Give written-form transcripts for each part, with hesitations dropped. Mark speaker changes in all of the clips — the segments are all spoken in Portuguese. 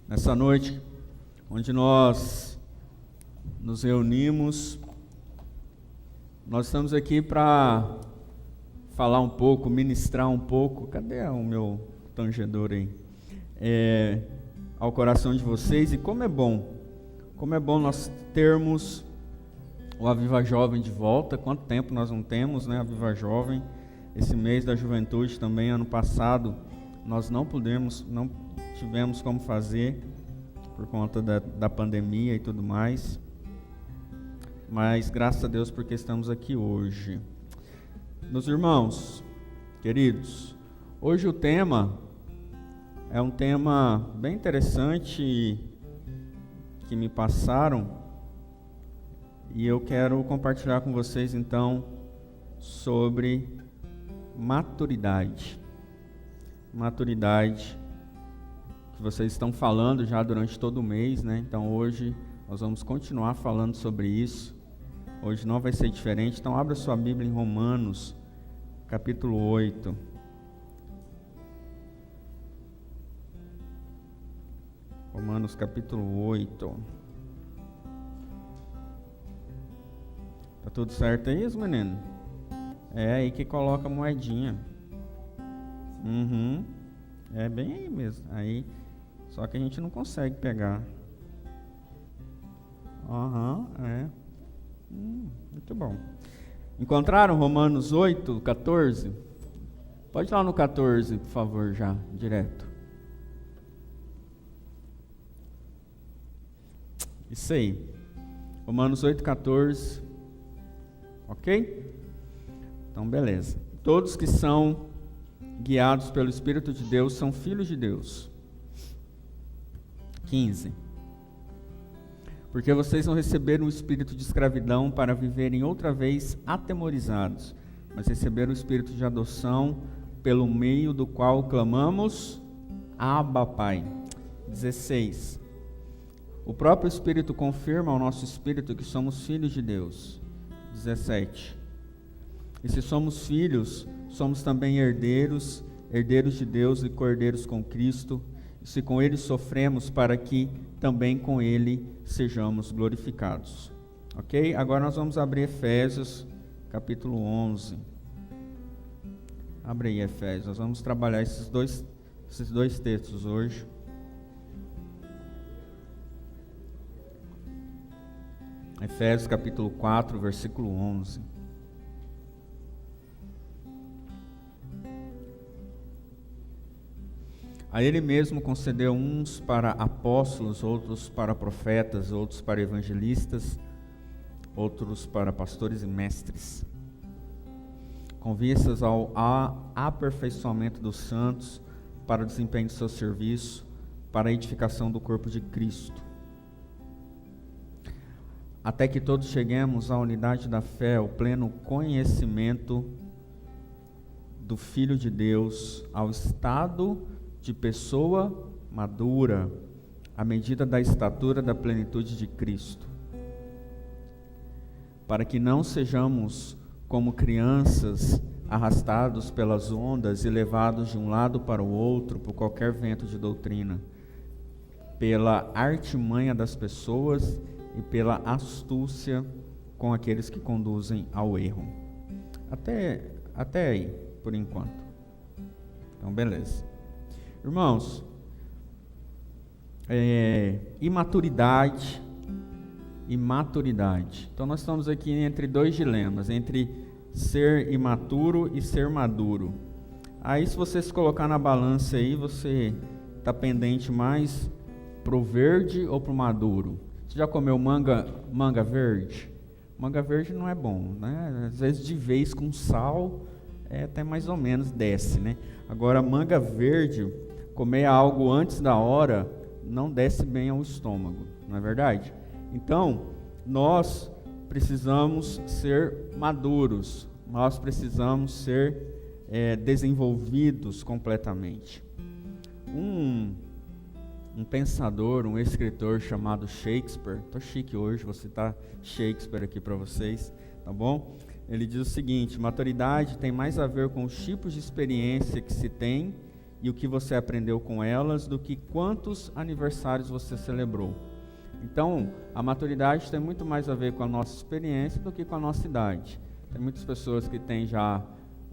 Speaker 1: Nessa noite, onde nós nos reunimos, nós estamos aqui para falar um pouco, ministrar um pouco, cadê o meu tangedor aí? Ao coração de vocês, e como é bom nós termos o Aviva Jovem de volta. Quanto tempo nós não temos, né, Aviva Jovem? Esse mês da juventude também, ano passado, nós não tivemos como fazer, por conta da pandemia e tudo mais, mas graças a Deus porque estamos aqui hoje. Meus irmãos, queridos, hoje o tema é um tema bem interessante que me passaram, e eu quero compartilhar com vocês então sobre maturidade, que vocês estão falando já durante todo o mês, né? Então hoje nós vamos continuar falando sobre isso. Hoje não vai ser diferente. Então abra sua Bíblia em Romanos, capítulo 8. Romanos, capítulo 8. Tá tudo certo aí, menino? É aí que coloca a moedinha. É bem aí mesmo. Aí, só que a gente não consegue pegar. Muito bom. Encontraram Romanos 8, 14? Pode ir lá no 14, por favor, já, direto. Isso aí. Romanos 8, 14. Ok? Então, beleza. Todos que são guiados pelo Espírito de Deus são filhos de Deus. 15. Porque vocês não receberam o espírito de escravidão para viverem outra vez atemorizados, mas receberam o espírito de adoção, pelo meio do qual clamamos, Abba, Pai. 16. O próprio Espírito confirma ao nosso espírito que somos filhos de Deus. 17. E se somos filhos, somos também herdeiros, herdeiros de Deus e co-herdeiros com Cristo, e se com Ele sofremos, para que também com Ele sejamos glorificados. Ok? Agora nós vamos abrir Efésios, capítulo 11. Abre aí Efésios, nós vamos trabalhar esses dois textos hoje. Efésios, capítulo 4, versículo 11. A Ele mesmo concedeu uns para apóstolos, outros para profetas, outros para evangelistas, outros para pastores e mestres, com vistas ao aperfeiçoamento dos santos, para o desempenho do seu serviço, para a edificação do corpo de Cristo, até que todos cheguemos à unidade da fé, ao pleno conhecimento do Filho de Deus, ao estado de pessoa madura, à medida da estatura da plenitude de Cristo, para que não sejamos como crianças arrastados pelas ondas e levados de um lado para o outro por qualquer vento de doutrina, pela artimanha das pessoas e pela astúcia com aqueles que conduzem ao erro. Até aí, por enquanto. Então, beleza. Irmãos, imaturidade e maturidade. Então nós estamos aqui entre dois dilemas, entre ser imaturo e ser maduro. Aí se você se colocar na balança aí, você está pendente mais pro verde ou pro maduro? Você já comeu manga verde? Manga verde não é bom, né? Às vezes de vez com sal, até mais ou menos desce, né? Agora manga verde, comer algo antes da hora, não desce bem ao estômago, não é verdade? Então, nós precisamos ser maduros, nós precisamos ser desenvolvidos completamente. Um pensador, um escritor chamado Shakespeare, tô chique hoje, vou citar Shakespeare aqui para vocês, tá bom? Ele diz o seguinte: maturidade tem mais a ver com os tipos de experiência que se tem e o que você aprendeu com elas do que quantos aniversários você celebrou. Então, a maturidade tem muito mais a ver com a nossa experiência do que com a nossa idade. Tem muitas pessoas que têm já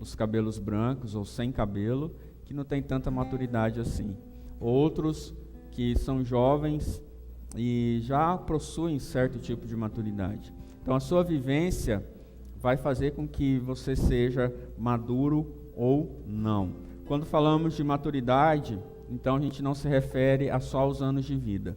Speaker 1: os cabelos brancos ou sem cabelo, que não tem tanta maturidade assim. Outros que são jovens e já possuem certo tipo de maturidade. Então, a sua vivência vai fazer com que você seja maduro ou não. Quando falamos de maturidade, então a gente não se refere a só aos anos de vida.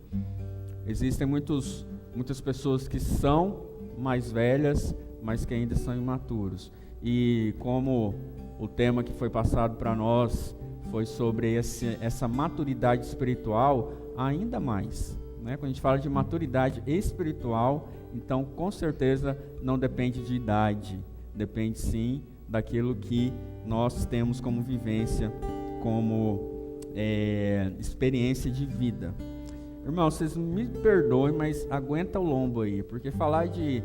Speaker 1: Existem muitas pessoas que são mais velhas, mas que ainda são imaturos. E como o tema que foi passado para nós foi sobre essa maturidade espiritual, ainda mais. Quando a gente fala de maturidade espiritual, então com certeza não depende de idade, depende sim daquilo que nós temos como vivência, como experiência de vida. Irmão, vocês me perdoem, mas aguenta o lombo aí, porque falar de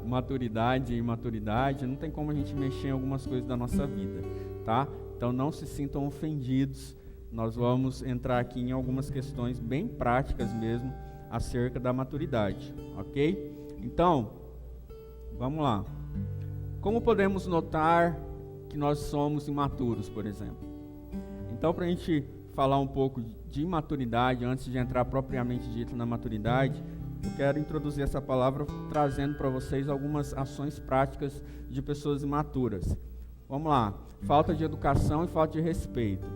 Speaker 1: maturidade e imaturidade, não tem como a gente mexer em algumas coisas da nossa vida, tá? Então não se sintam ofendidos, nós vamos entrar aqui em algumas questões bem práticas mesmo, acerca da maturidade, ok? Então, vamos lá. Como podemos notar que nós somos imaturos, por exemplo? Então, para a gente falar um pouco de imaturidade, antes de entrar propriamente dito na maturidade, eu quero introduzir essa palavra trazendo para vocês algumas ações práticas de pessoas imaturas. Vamos lá, falta de educação e falta de respeito.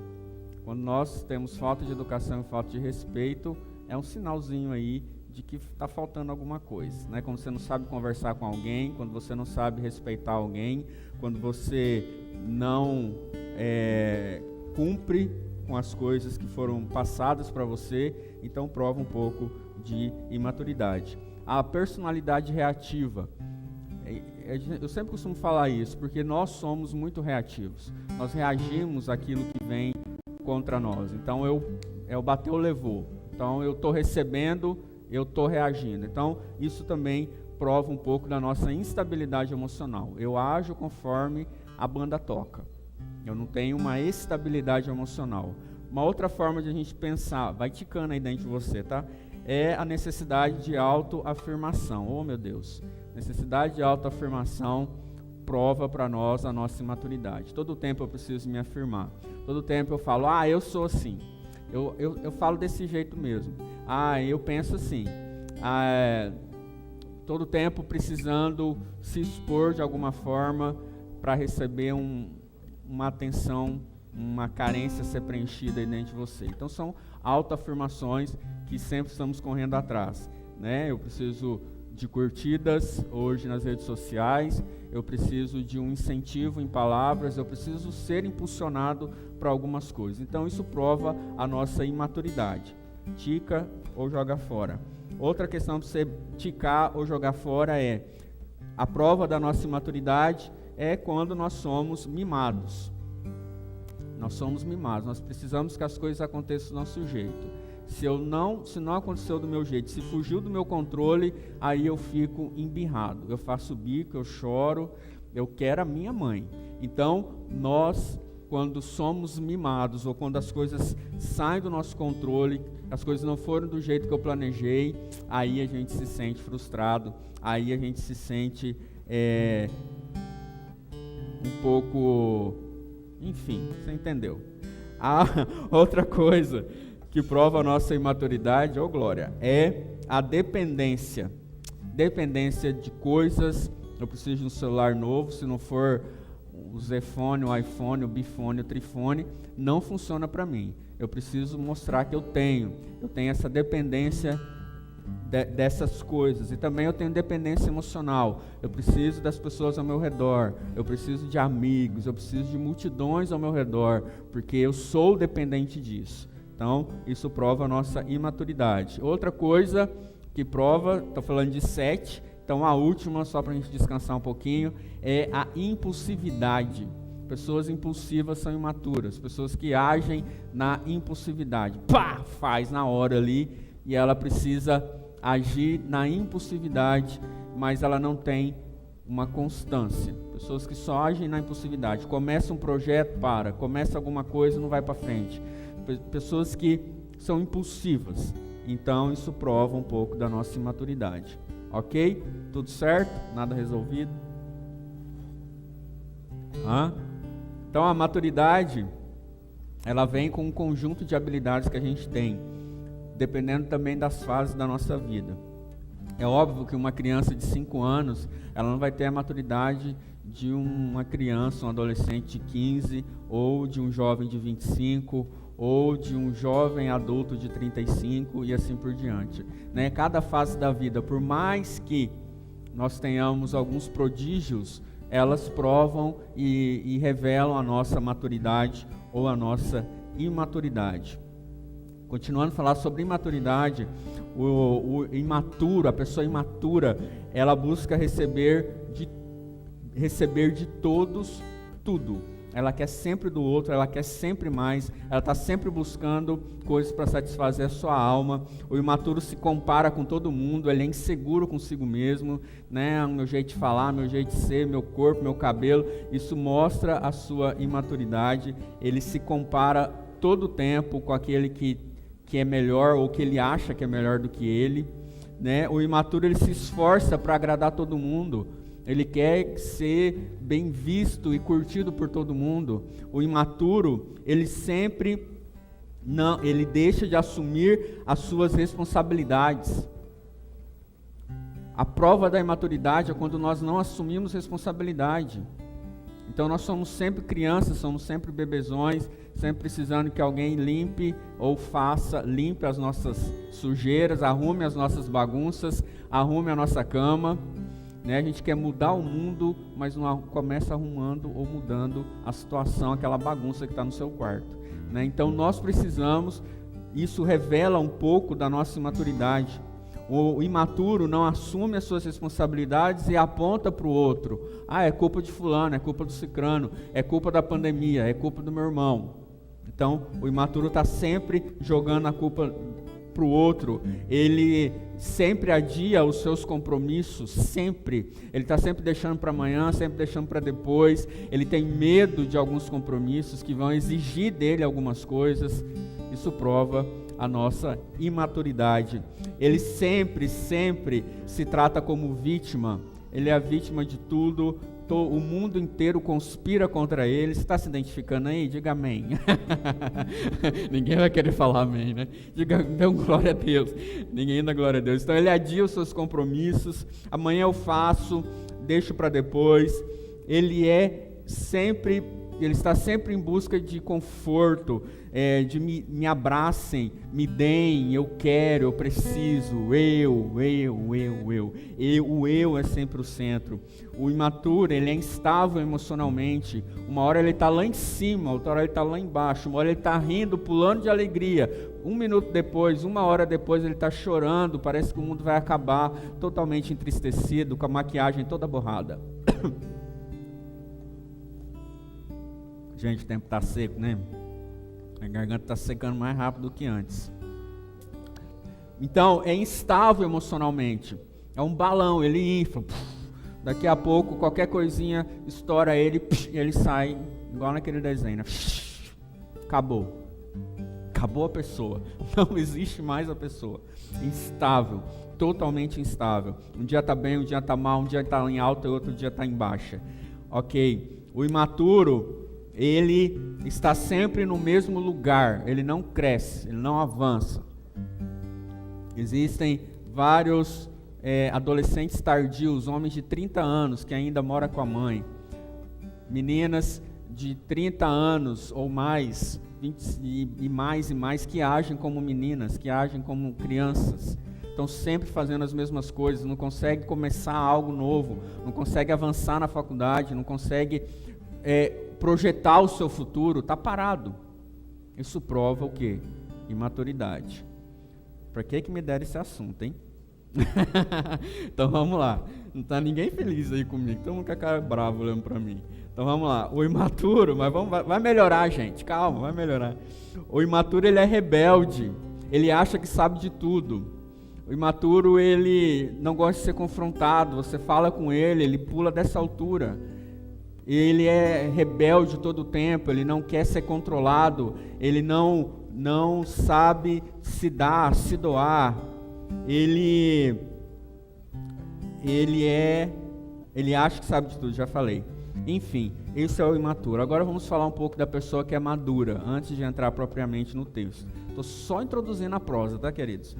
Speaker 1: Quando nós temos falta de educação e falta de respeito, é um sinalzinho aí de que está faltando alguma coisa, né? Quando você não sabe conversar com alguém, quando você não sabe respeitar alguém, quando você não cumpre com as coisas que foram passadas para você, então prova um pouco de imaturidade. A personalidade reativa. Eu sempre costumo falar isso, porque nós somos muito reativos. Nós reagimos àquilo que vem contra nós. Então, eu bateu, levou. Então, eu estou recebendo, eu estou reagindo. Então, isso também prova um pouco da nossa instabilidade emocional. Eu ajo conforme a banda toca. Eu não tenho uma estabilidade emocional. Uma outra forma de a gente pensar, vai ticando aí dentro de você, tá? É a necessidade de autoafirmação. Oh, meu Deus. Necessidade de autoafirmação prova para nós a nossa imaturidade. Todo tempo eu preciso me afirmar. Todo tempo eu falo, eu sou assim. Eu falo desse jeito mesmo. Eu penso assim. Todo tempo precisando se expor de alguma forma para receber uma atenção, uma carência ser preenchida aí dentro de você. Então são autoafirmações que sempre estamos correndo atrás, né? Eu preciso de curtidas hoje nas redes sociais, eu preciso de um incentivo em palavras, eu preciso ser impulsionado para algumas coisas. Então isso prova a nossa imaturidade. Tica ou joga fora. Outra questão para você ticar ou jogar fora é a prova da nossa imaturidade é quando nós somos mimados. Nós somos mimados, nós precisamos que as coisas aconteçam do nosso jeito. Se não aconteceu do meu jeito, se fugiu do meu controle, aí eu fico embirrado. Eu faço bico, eu choro, eu quero a minha mãe. Então, nós, quando somos mimados, ou quando as coisas saem do nosso controle, as coisas não foram do jeito que eu planejei, aí a gente se sente frustrado, aí a gente se sente um pouco... Enfim, você entendeu. Outra coisa que prova a nossa imaturidade, glória, é a dependência. Dependência de coisas. Eu preciso de um celular novo, se não for o Zfone, o iPhone, o Bifone, o Trifone, não funciona para mim. Eu preciso mostrar que eu tenho essa dependência dessas coisas. E também eu tenho dependência emocional. Eu preciso das pessoas ao meu redor, eu preciso de amigos, eu preciso de multidões ao meu redor, porque eu sou dependente disso. Então, isso prova a nossa imaturidade. Outra coisa que prova, estou falando de 7, então a última, só para a gente descansar um pouquinho, é a impulsividade. Pessoas impulsivas são imaturas, pessoas que agem na impulsividade. Faz na hora ali, e ela precisa agir na impulsividade, mas ela não tem uma constância. pessoas que só agem na impulsividade. Começa um projeto, começa alguma coisa, não vai para frente. Pessoas que são impulsivas. Então isso prova um pouco da nossa imaturidade. Ok? Tudo certo? Nada resolvido? Então a maturidade, ela vem com um conjunto de habilidades que a gente tem, dependendo também das fases da nossa vida. É óbvio que uma criança de 5 anos, ela não vai ter a maturidade de uma criança, um adolescente de 15, ou de um jovem de 25, ou de um jovem adulto de 35 e assim por diante. Né? Cada fase da vida, por mais que nós tenhamos alguns prodígios, elas provam e revelam a nossa maturidade ou a nossa imaturidade. Continuando a falar sobre imaturidade, o imaturo, a pessoa imatura, ela busca receber de todos tudo. Ela quer sempre do outro, ela quer sempre mais, ela está sempre buscando coisas para satisfazer a sua alma. O imaturo se compara com todo mundo, ele é inseguro consigo mesmo, né? O meu jeito de falar, meu jeito de ser, meu corpo, meu cabelo, isso mostra a sua imaturidade. Ele se compara todo o tempo com aquele que é melhor ou que ele acha que é melhor do que ele, né? O imaturo, ele se esforça para agradar todo mundo. Ele quer ser bem visto e curtido por todo mundo. O imaturo, ele deixa de assumir as suas responsabilidades. A prova da imaturidade é quando nós não assumimos responsabilidade. Então nós somos sempre crianças, somos sempre bebezões, sempre precisando que alguém limpe as nossas sujeiras, arrume as nossas bagunças, arrume a nossa cama. A gente quer mudar o mundo, mas não começa arrumando ou mudando a situação, aquela bagunça que está no seu quarto. Então nós precisamos, isso revela um pouco da nossa imaturidade. O imaturo não assume as suas responsabilidades e aponta para o outro. É culpa de fulano, é culpa do cicrano, é culpa da pandemia, é culpa do meu irmão. Então o imaturo está sempre jogando a culpa para o outro, ele sempre adia os seus compromissos, sempre. Ele está sempre deixando para amanhã, sempre deixando para depois. Ele tem medo de alguns compromissos que vão exigir dele algumas coisas. Isso prova a nossa imaturidade. Ele sempre se trata como vítima. Ele é a vítima de tudo. O mundo inteiro conspira contra ele. Você está se identificando aí? Diga amém. Ninguém vai querer falar amém, né? Diga, então glória a Deus. Ninguém dá glória a Deus. Então ele adia os seus compromissos. Amanhã eu faço, deixo para depois. Ele está sempre em busca de conforto, de me abracem, me deem, eu quero, eu preciso, o eu é sempre o centro. O imaturo, ele é instável emocionalmente. Uma hora ele está lá em cima, outra hora ele está lá embaixo, uma hora ele está rindo, pulando de alegria. 1 minuto depois, 1 hora depois ele está chorando, parece que o mundo vai acabar, totalmente entristecido, com a maquiagem toda borrada. Gente, o tempo está seco, né? A garganta está secando mais rápido do que antes. Então, é instável emocionalmente. É um balão, ele infla. Daqui a pouco, qualquer coisinha estoura ele e ele sai, igual naquele desenho, né? Acabou. Acabou a pessoa. Não existe mais a pessoa. Instável. Totalmente instável. Um dia está bem, um dia está mal, um dia está em alta e outro dia está em baixa. Ok. O imaturo, ele está sempre no mesmo lugar, ele não cresce, ele não avança. Existem vários adolescentes tardios, homens de 30 anos que ainda moram com a mãe, meninas de 30 anos ou mais, 20 e mais, que agem como meninas, que agem como crianças. Estão sempre fazendo as mesmas coisas, não consegue começar algo novo, não consegue avançar na faculdade, não consegue projetar o seu futuro, está parado. Isso prova o quê? Imaturidade. Para que me deram esse assunto, hein? Então vamos lá. Não está ninguém feliz aí comigo, todo mundo com a cara bravo olhando para mim. Então vamos lá. O imaturo, mas vai melhorar, gente, calma, vai melhorar. O imaturo, ele é rebelde, ele acha que sabe de tudo. O imaturo, ele não gosta de ser confrontado, você fala com ele, ele pula dessa altura. ele é rebelde todo o tempo, ele não quer ser controlado, ele não sabe se dar, se doar, ele acha que sabe de tudo, já falei. Enfim, esse é o imaturo. Agora vamos falar um pouco da pessoa que é madura, antes de entrar propriamente no texto. Estou só introduzindo a prosa, tá, queridos?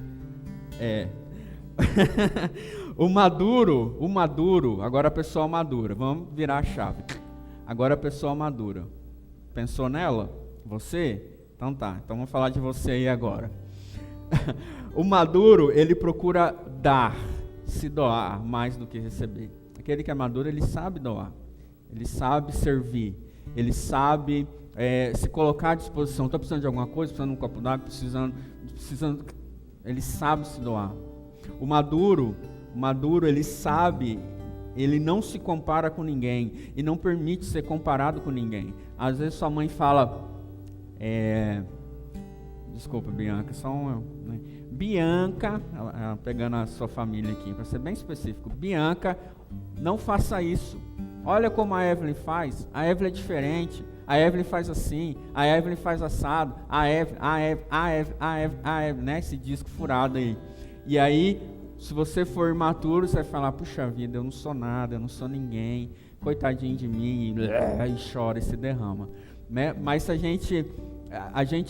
Speaker 1: O maduro, agora a pessoa madura. Vamos virar a chave. Agora a pessoa madura. Pensou nela? Você? Então tá, então vamos falar de você aí agora. O maduro, ele procura dar, se doar mais do que receber. Aquele que é maduro, ele sabe doar. Ele sabe servir, ele sabe se colocar à disposição. Estou precisando de alguma coisa, precisando de um copo d'água, precisando. Ele sabe se doar. O maduro, ele sabe, ele não se compara com ninguém e não permite ser comparado com ninguém. Às vezes sua mãe fala, desculpa, Bianca, Bianca, pegando a sua família aqui, para ser bem específico, Bianca, não faça isso. Olha como a Evelyn faz. A Evelyn é diferente. A Evelyn faz assim. A Evelyn faz assado. A Evelyn, né? Esse disco furado aí. E aí, se você for imaturo, você vai falar, puxa vida, eu não sou nada, eu não sou ninguém. Coitadinho de mim. E chora e se derrama. Né? Mas se a gente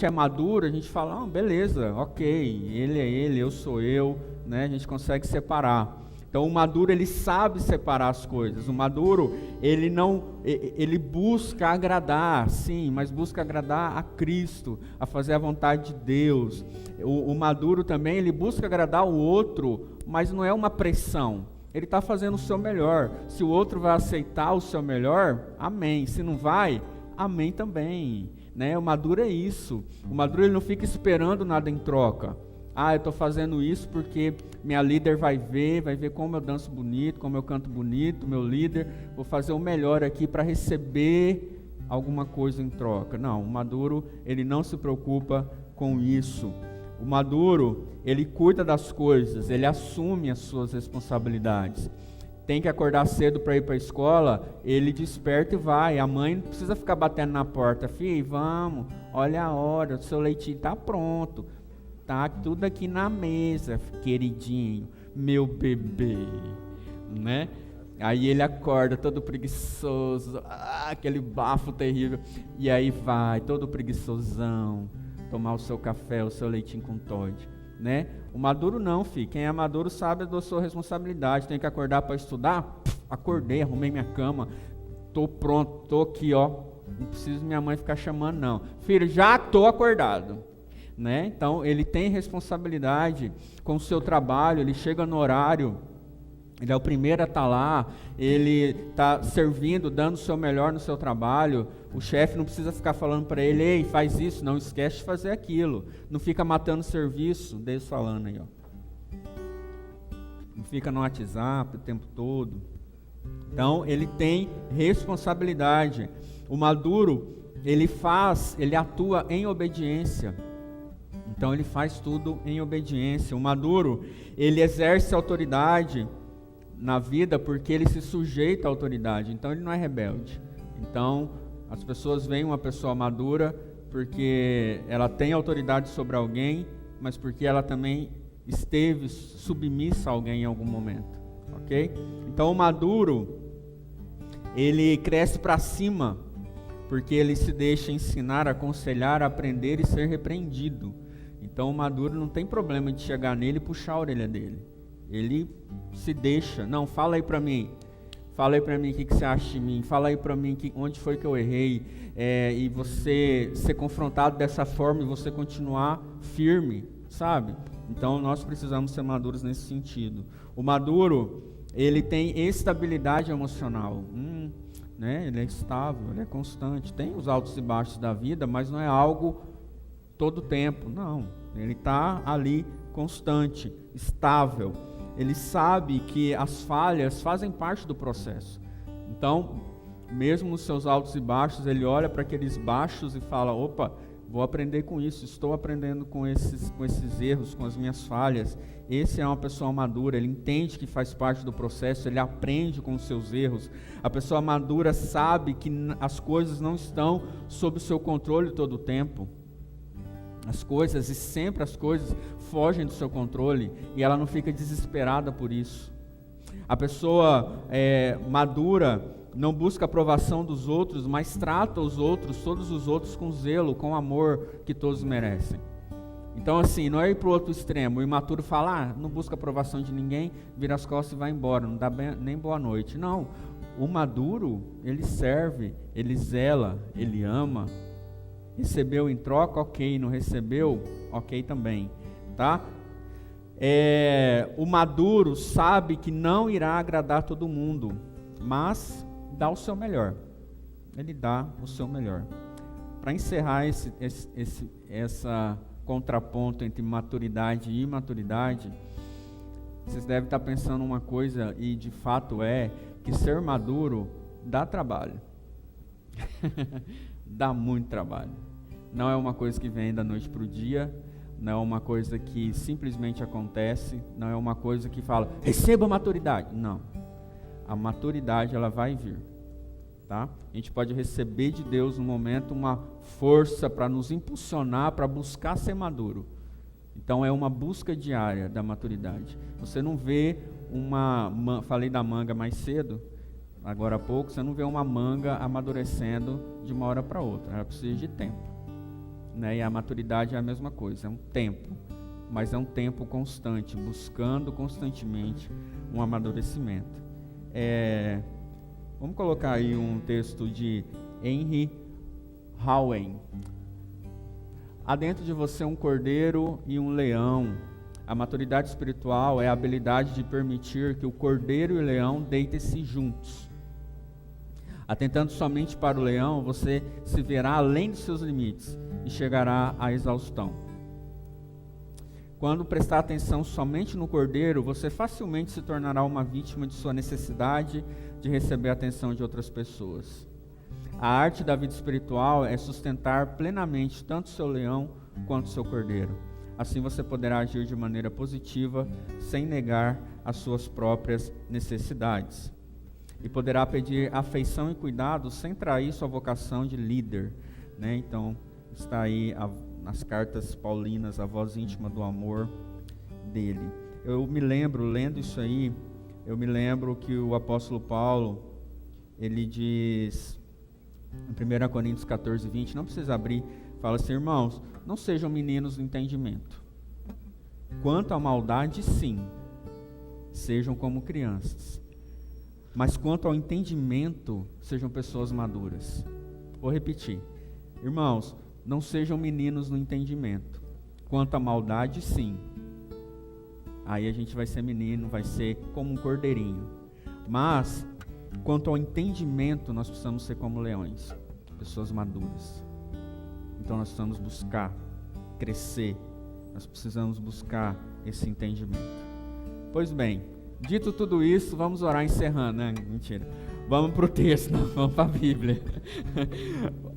Speaker 1: é maduro, a gente fala, beleza, ok. Ele é ele, eu sou eu. Né? A gente consegue separar. Então o maduro, ele sabe separar as coisas. O maduro, ele busca agradar, sim, mas busca agradar a Cristo, a fazer a vontade de Deus. O maduro também, ele busca agradar o outro, mas não é uma pressão. Ele está fazendo o seu melhor. Se o outro vai aceitar o seu melhor, amém. Se não vai, amém também. Né? O maduro é isso. O maduro, ele não fica esperando nada em troca. Eu estou fazendo isso porque minha líder vai ver como eu danço bonito, como eu canto bonito, meu líder, vou fazer o melhor aqui para receber alguma coisa em troca. Não, o maduro, ele não se preocupa com isso. O maduro, ele cuida das coisas, ele assume as suas responsabilidades. Tem que acordar cedo para ir para a escola, ele desperta e vai. A mãe não precisa ficar batendo na porta. Filho, vamos, olha a hora, o seu leitinho está pronto. Tá tudo aqui na mesa, queridinho, meu bebê, né? Aí ele acorda todo preguiçoso, aquele bafo terrível, e aí vai, todo preguiçosão, tomar o seu café, o seu leitinho com Toddy, né? O maduro não, filho, quem é maduro sabe da sua responsabilidade. Tem que acordar para estudar? Acordei, arrumei minha cama, tô pronto, tô aqui, ó, não preciso minha mãe ficar chamando não. Filho, já tô acordado. Né? Então ele tem responsabilidade com o seu trabalho, ele chega no horário, ele é o primeiro a estar lá, ele está servindo, dando o seu melhor no seu trabalho. O chefe não precisa ficar falando para ele, ei, faz isso, não esquece de fazer aquilo. Não fica matando serviço, Deus falando aí, ó. Não fica no WhatsApp o tempo todo. Então ele tem responsabilidade. O maduro, ele atua em obediência. Então ele faz tudo em obediência. O maduro, ele exerce autoridade na vida porque ele se sujeita à autoridade. Então ele não é rebelde. Então as pessoas veem uma pessoa madura porque ela tem autoridade sobre alguém, mas porque ela também esteve submissa a alguém em algum momento. Ok? Então o maduro, ele cresce para cima porque ele se deixa ensinar, aconselhar, aprender e ser repreendido. Então o maduro não tem problema de chegar nele e puxar a orelha dele. Ele se deixa. Não, fala aí para mim. Fala aí para mim o que você acha de mim. Fala aí para mim onde foi que eu errei. E você ser confrontado dessa forma e você continuar firme, sabe? Então nós precisamos ser maduros nesse sentido. O maduro, ele tem estabilidade emocional. Né? Ele é estável, ele é constante. Tem os altos e baixos da vida, mas não é algo todo tempo, não. Ele está ali constante, estável. Ele sabe que as falhas fazem parte do processo. Então, mesmo nos seus altos e baixos, ele olha para aqueles baixos e fala, opa, vou aprender com isso, estou aprendendo com esses erros, com as minhas falhas. Esse é uma pessoa madura, ele entende que faz parte do processo, ele aprende com os seus erros. A pessoa madura sabe que as coisas não estão sob o seu controle todo o tempo. As coisas, e sempre as coisas, fogem do seu controle, e ela não fica desesperada por isso. A pessoa madura não busca a aprovação dos outros, mas trata os outros, todos os outros, com zelo, com amor que todos merecem. Então assim, não é ir para o outro extremo. O imaturo fala, não busca a aprovação de ninguém, vira as costas e vai embora, não dá nem boa noite. Não, o maduro, ele serve, ele zela, ele ama. Recebeu em troca, ok. Não recebeu, ok também, tá? O maduro sabe que não irá agradar todo mundo, mas dá o seu melhor. Ele dá o seu melhor. Para encerrar essa contraponto entre maturidade e imaturidade, vocês devem estar pensando uma coisa, e de fato que ser maduro dá trabalho. Dá muito trabalho. Não é uma coisa que vem da noite para o dia, não é uma coisa que simplesmente acontece, não é uma coisa que fala, receba a maturidade. Não. A maturidade, ela vai vir. Tá? A gente pode receber de Deus no momento uma força para nos impulsionar, para buscar ser maduro. Então é uma busca diária da maturidade. Você não vê falei da manga mais cedo, agora há pouco, você não vê uma manga amadurecendo de uma hora para outra. Ela precisa de tempo. Né? E a maturidade é a mesma coisa, é um tempo. Mas é um tempo constante, buscando constantemente um amadurecimento. Vamos colocar aí um texto de Henry Howen. Há dentro de você um cordeiro e um leão. A maturidade espiritual é a habilidade de permitir que o cordeiro e o leão deitem-se juntos. Atentando somente para o leão, você se verá além dos seus limites e chegará à exaustão. Quando prestar atenção somente no cordeiro, você facilmente se tornará uma vítima de sua necessidade de receber a atenção de outras pessoas. A arte da vida espiritual é sustentar plenamente tanto seu leão quanto seu cordeiro. Assim você poderá agir de maneira positiva, sem negar as suas próprias necessidades. E poderá pedir afeição e cuidado sem trair sua vocação de líder. Né? Então, está aí nas cartas paulinas, a voz íntima do amor dele. Eu me lembro, lendo isso aí, eu me lembro que o apóstolo Paulo, ele diz, em 1 Coríntios 14, 20, não precisa abrir, fala assim, irmãos, não sejam meninos no entendimento. Quanto à maldade, sim, sejam como crianças. Mas quanto ao entendimento, sejam pessoas maduras. Vou repetir. Irmãos, não sejam meninos no entendimento. Quanto à maldade, sim. Aí a gente vai ser menino, vai ser como um cordeirinho. Mas, quanto ao entendimento, nós precisamos ser como leões. Pessoas maduras. Então nós precisamos buscar crescer. Nós precisamos buscar esse entendimento. Pois bem, dito tudo isso, vamos orar encerrando, né? Mentira. Vamos para o texto, não, vamos para a Bíblia.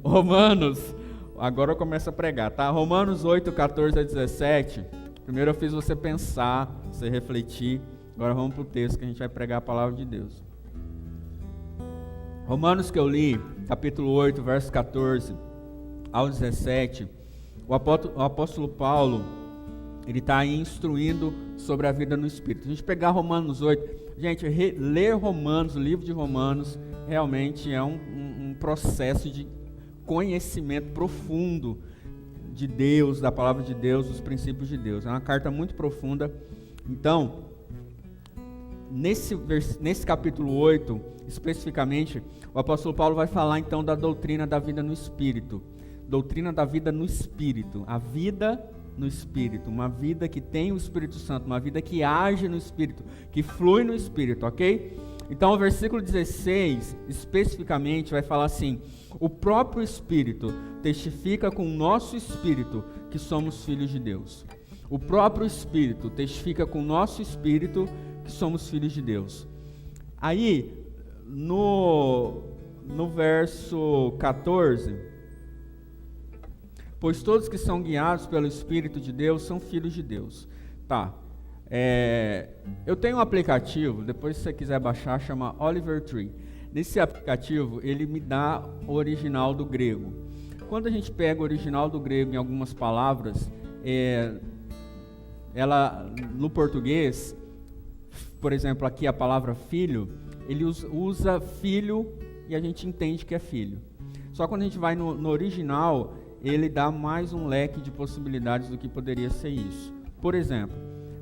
Speaker 1: Romanos, agora eu começo a pregar, tá? Romanos 8, 14 a 17. Primeiro eu fiz você pensar, você refletir. Agora vamos para o texto que a gente vai pregar a palavra de Deus. Romanos que eu li, capítulo 8, verso 14 ao 17. O apóstolo Paulo, ele está aí instruindo sobre a vida no Espírito. A gente pegar Romanos 8, gente, ler Romanos, o livro de Romanos, realmente é um processo de conhecimento profundo de Deus, da palavra de Deus, dos princípios de Deus. É uma carta muito profunda. Então, nesse capítulo 8, especificamente, o apóstolo Paulo vai falar então da doutrina da vida no Espírito. Doutrina da vida no Espírito. A vida no Espírito, uma vida que tem o Espírito Santo, uma vida que age no Espírito, que flui no Espírito, ok? Então o versículo 16, especificamente, vai falar assim: o próprio Espírito testifica com o nosso Espírito que somos filhos de Deus. O próprio Espírito testifica com o nosso Espírito que somos filhos de Deus. Aí, no verso 14... pois todos que são guiados pelo Espírito de Deus são filhos de Deus. Tá. Eu tenho um aplicativo, depois se você quiser baixar, chama Oliver Tree. Nesse aplicativo, ele me dá o original do grego. Quando a gente pega o original do grego em algumas palavras, ela no português, por exemplo, aqui a palavra filho, ele usa filho e a gente entende que é filho. Só quando a gente vai no original, ele dá mais um leque de possibilidades do que poderia ser isso. Por exemplo,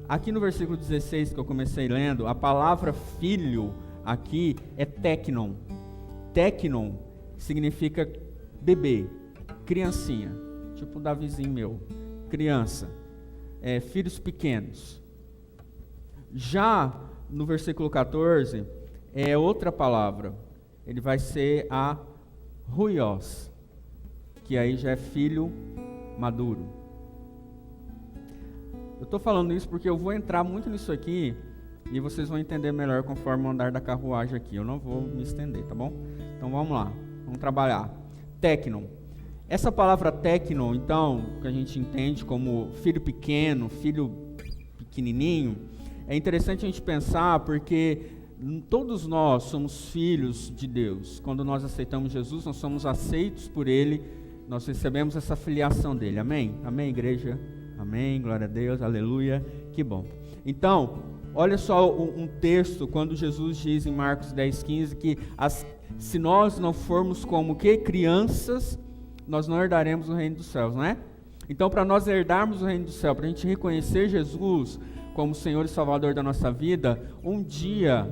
Speaker 1: aqui no versículo 16 que eu comecei lendo, a palavra filho aqui é teknon. Teknon significa bebê, criancinha, tipo o Davizinho meu, criança, filhos pequenos. Já no versículo 14, é outra palavra, ele vai ser a huios, que aí já é filho maduro. Eu estou falando isso porque eu vou entrar muito nisso aqui e vocês vão entender melhor conforme o andar da carruagem aqui. Eu não vou me estender, tá bom? Então vamos lá, vamos trabalhar. Teknon. Essa palavra teknon, então, que a gente entende como filho pequeno, filho pequenininho, é interessante a gente pensar porque todos nós somos filhos de Deus. Quando nós aceitamos Jesus, nós somos aceitos por Ele, nós recebemos essa filiação dele. Amém? Amém, igreja? Amém, glória a Deus, aleluia, que bom. Então, olha só um texto, quando Jesus diz em Marcos 10,15, que se nós não formos como que crianças, nós não herdaremos o reino dos céus, não é? Então, para nós herdarmos o reino do céu, para a gente reconhecer Jesus como Senhor e Salvador da nossa vida,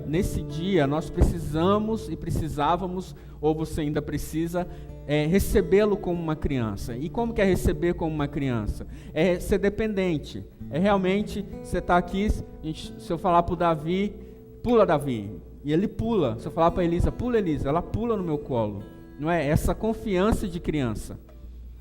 Speaker 1: nesse dia, nós precisávamos, ou você ainda precisa, recebê-lo como uma criança. E como que é receber como uma criança? É ser dependente. É realmente, você está aqui, se eu falar para o Davi, pula Davi, e ele pula. Se eu falar para a Elisa, pula Elisa, ela pula no meu colo. Não é? Essa confiança de criança.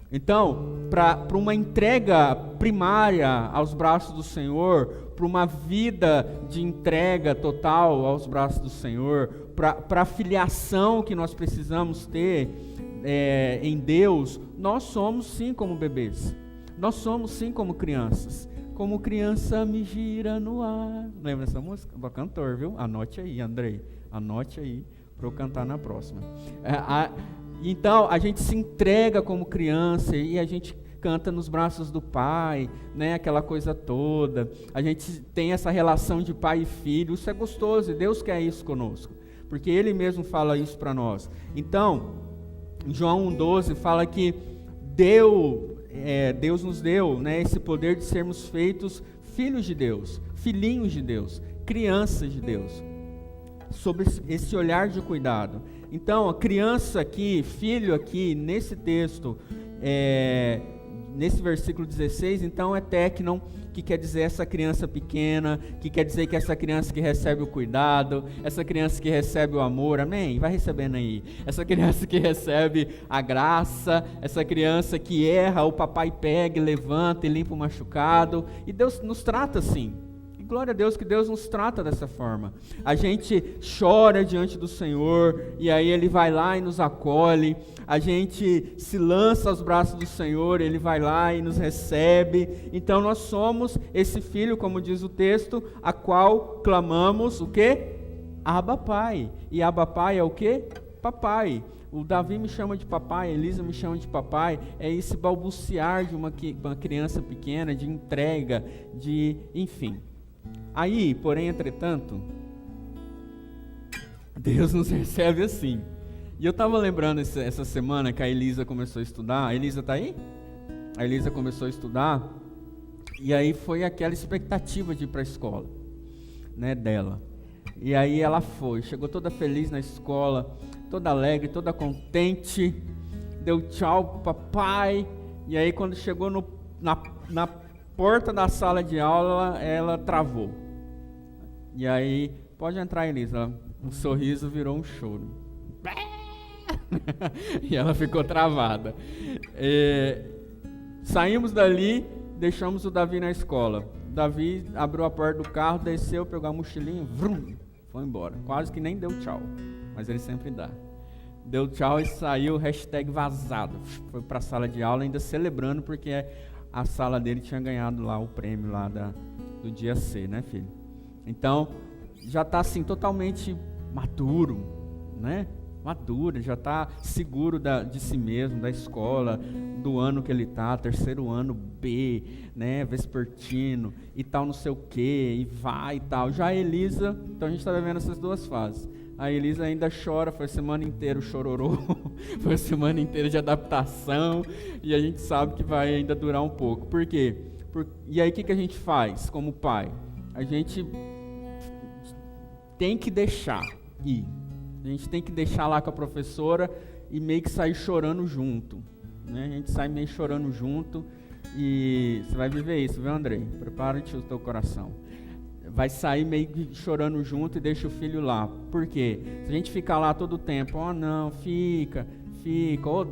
Speaker 1: Então, para uma entrega primária aos braços do Senhor, para uma vida de entrega total aos braços do Senhor, para a filiação que nós precisamos ter em Deus, nós somos sim como bebês, nós somos sim como crianças. Como criança me gira no ar. Lembra dessa música? Bom cantor, viu? Anote aí, Andrei. Anote aí para eu cantar na próxima. Então, a gente se entrega como criança e a gente canta nos braços do Pai, né? Aquela coisa toda. A gente tem essa relação de pai e filho. Isso é gostoso e Deus quer isso conosco, porque Ele mesmo fala isso para nós. Então, em João 1,12 fala que Deus nos deu, né, esse poder de sermos feitos filhos de Deus, filhinhos de Deus, crianças de Deus, sob esse olhar de cuidado. Então, a criança aqui, filho aqui, nesse texto, nesse versículo 16, então é teknon, que quer dizer essa criança pequena, que quer dizer que essa criança que recebe o cuidado, essa criança que recebe o amor, amém? Vai recebendo aí. Essa criança que recebe a graça, essa criança que erra, o papai pega, levanta e limpa o machucado, e Deus nos trata assim. Glória a Deus que Deus nos trata dessa forma. A gente chora diante do Senhor e aí Ele vai lá e nos acolhe. A gente se lança aos braços do Senhor, Ele vai lá e nos recebe. Então nós somos esse filho, como diz o texto, a qual clamamos o quê? Abba Pai. E Abba Pai é o quê? Papai. O Davi me chama de papai, a Elisa me chama de papai. É esse balbuciar de uma criança pequena, de entrega, enfim. Aí, porém, entretanto, Deus nos recebe assim. E eu estava lembrando essa semana que a Elisa começou a estudar. A Elisa está aí? A Elisa começou a estudar. E aí foi aquela expectativa de ir para a escola, né, dela. E aí ela foi, chegou toda feliz na escola, toda alegre, toda contente. Deu tchau pro papai. E aí quando chegou na porta da sala de aula, ela travou. E aí, pode entrar, Elisa. Um sorriso virou um choro. E ela ficou travada. Saímos dali, deixamos o Davi na escola. O Davi abriu a porta do carro, desceu, pegou a mochilinha, vrum, foi embora. Quase que nem deu tchau, mas ele sempre dá. deu tchau e saiu, #vazado. Foi para a sala de aula ainda celebrando, porque a sala dele tinha ganhado lá o prêmio lá do dia C, né, filho? Então, já está assim, totalmente maduro, né? Maduro, já está seguro de si mesmo, da escola, do ano que ele está, 3º ano B, né, vespertino e tal, não sei o que, e vai e tal. Já a Elisa, então a gente está vivendo essas duas fases. A Elisa ainda chora, foi a semana inteira o chororô, foi a semana inteira de adaptação, e a gente sabe que vai ainda durar um pouco. Por quê? E aí o que a gente faz como pai? A gente tem que deixar ir. A gente tem que deixar lá com a professora e meio que sair chorando junto, né? A gente sai meio chorando junto e você vai viver isso, viu, Andrei? Prepara-te o teu coração. Vai sair meio que chorando junto e deixa o filho lá. Por quê? Se a gente ficar lá todo o tempo, não, fica,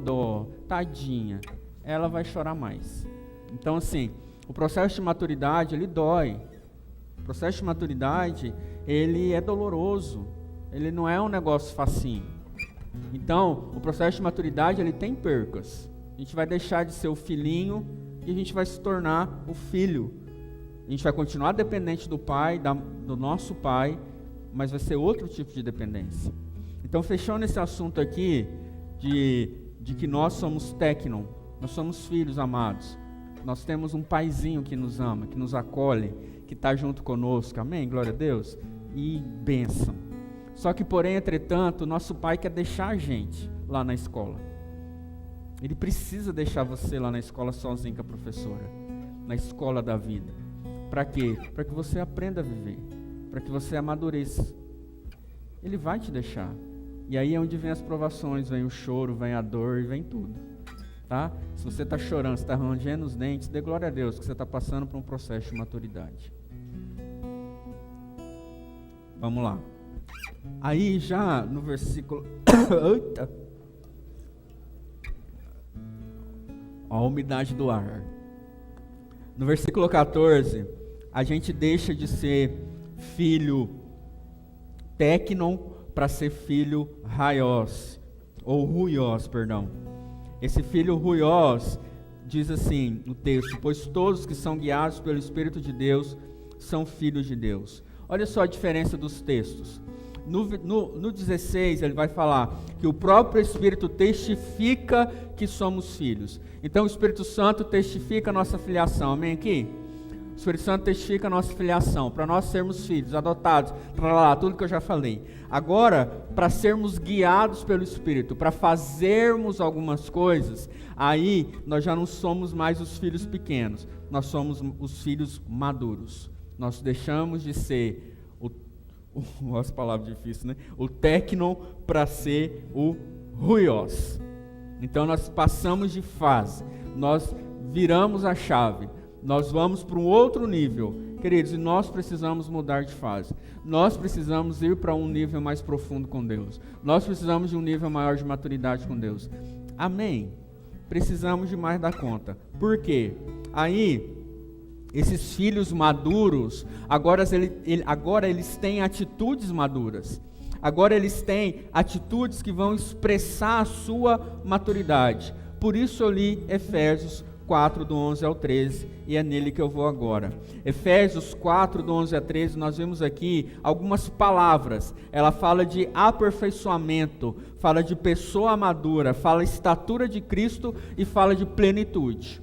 Speaker 1: dó, tadinha, ela vai chorar mais. Então, assim, o processo de maturidade, ele dói. O processo de maturidade, ele é doloroso. Ele não é um negócio facinho. Então, o processo de maturidade, ele tem percas. A gente vai deixar de ser o filhinho e a gente vai se tornar o filho. A gente vai continuar dependente do pai, do nosso pai, mas vai ser outro tipo de dependência. Então, fechando esse assunto aqui, de que nós somos técnon, nós somos filhos amados. Nós temos um paizinho que nos ama, que nos acolhe, que está junto conosco. Amém? Glória a Deus. E bênção. Só que, porém, entretanto, nosso pai quer deixar a gente lá na escola. Ele precisa deixar você lá na escola sozinho com a professora, na escola da vida. Para quê? Para que você aprenda a viver, para que você amadureça. Ele vai te deixar. E aí é onde vem as provações, vem o choro, vem a dor e vem tudo. Tá? Se você está chorando, se está rangendo os dentes, dê glória a Deus que você está passando por um processo de maturidade. Vamos lá. Aí já no versículo... Eita! Ó, a umidade do ar. No versículo 14, a gente deixa de ser filho técnon para ser filho raios, ou ruios, perdão. Esse filho ruios diz assim no texto: pois todos que são guiados pelo Espírito de Deus são filhos de Deus. Olha só a diferença dos textos. No 16 ele vai falar que o próprio Espírito testifica que somos filhos. Então o Espírito Santo testifica a nossa filiação, amém aqui? O Espírito Santo testifica a nossa filiação, para nós sermos filhos, adotados, para lá, tudo que eu já falei. Agora, para sermos guiados pelo Espírito, para fazermos algumas coisas, aí nós já não somos mais os filhos pequenos, nós somos os filhos maduros. Nós deixamos de ser nossa palavra difícil, né? O técnon para ser o ruios. Então nós passamos de fase, nós viramos a chave, nós vamos para um outro nível, queridos, e nós precisamos mudar de fase. Nós precisamos ir para um nível mais profundo com Deus. Nós precisamos de um nível maior de maturidade com Deus. Amém? Precisamos de mais da conta. Por quê? Aí esses filhos maduros, agora eles têm atitudes maduras. Agora eles têm atitudes que vão expressar a sua maturidade. Por isso eu li Efésios 4, do 11 ao 13, e é nele que eu vou agora. Efésios 4, do 11 a 13, nós vimos aqui algumas palavras. Ela fala de aperfeiçoamento, fala de pessoa madura, fala estatura de Cristo e fala de plenitude.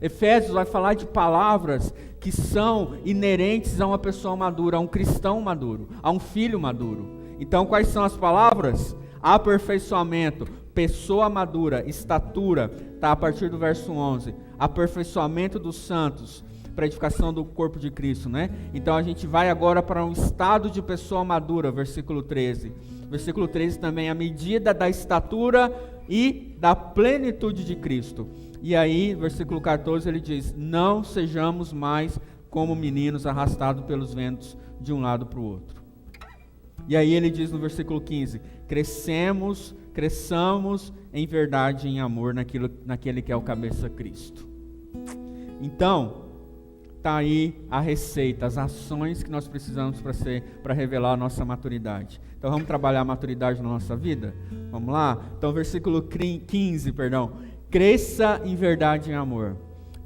Speaker 1: Efésios vai falar de palavras que são inerentes a uma pessoa madura, a um cristão maduro, a um filho maduro. Então, quais são as palavras? Aperfeiçoamento, pessoa madura, estatura, está a partir do verso 11. Aperfeiçoamento dos santos, para a edificação do corpo de Cristo, né? Então, a gente vai agora para um estado de pessoa madura, versículo 13. Versículo 13 também, a medida da estatura e da plenitude de Cristo. E aí, versículo 14, ele diz: não sejamos mais como meninos arrastados pelos ventos de um lado para o outro. E aí ele diz no versículo 15: cresçamos em verdade e em amor naquele que é o cabeça Cristo. Então, está aí a receita, as ações que nós precisamos para revelar a nossa maturidade. Então vamos trabalhar a maturidade na nossa vida? Vamos lá? Então versículo 15, cresça em verdade e em amor.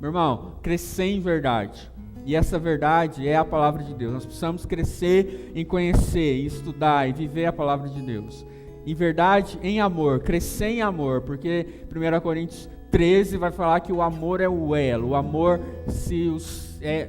Speaker 1: Meu irmão, crescer em verdade. E essa verdade é a palavra de Deus. Nós precisamos crescer em conhecer, estudar e viver a palavra de Deus. Em verdade, em amor, crescer em amor, porque 1 Coríntios 13 vai falar que o amor é o elo. O amor,